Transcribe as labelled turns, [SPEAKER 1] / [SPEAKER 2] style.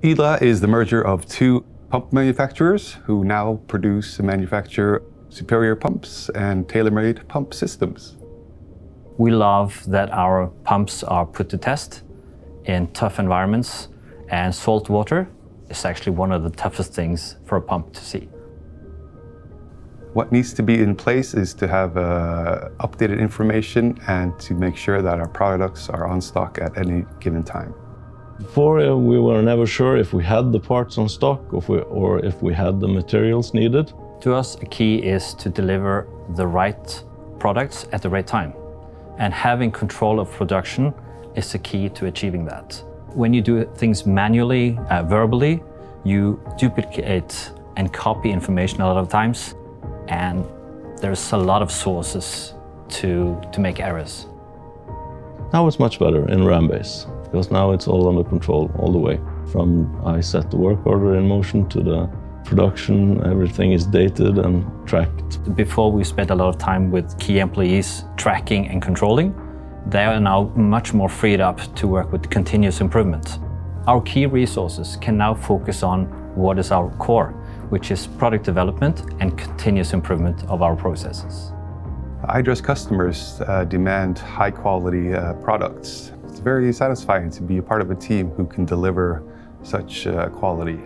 [SPEAKER 1] Ydra is the merger of two pump manufacturers who now produce and manufacture superior pumps and tailor-made pump systems.
[SPEAKER 2] We love that our pumps are put to test in tough environments, and salt water is actually one of the toughest things for a pump to see.
[SPEAKER 1] What needs to be in place is to have updated information and to make sure that our products are on stock at any given time.
[SPEAKER 3] Before, we were never sure if we had the parts on stock or if we had the materials needed.
[SPEAKER 2] To us, a key is to deliver the right products at the right time. And having control of production is the key to achieving that. When you do things manually, verbally, you duplicate and copy information a lot of times, and there's a lot of sources to make errors.
[SPEAKER 3] Now it's much better in RamBase, because now it's all under control all the way. From I set the work order in motion to the production, everything is dated and tracked.
[SPEAKER 2] Before, we spent a lot of time with key employees tracking and controlling. They are now much more freed up to work with continuous improvement. Our key resources can now focus on what is our core, which is product development and continuous improvement of our processes.
[SPEAKER 1] Ydra's customers demand high-quality products. It's very satisfying to be a part of a team who can deliver such quality.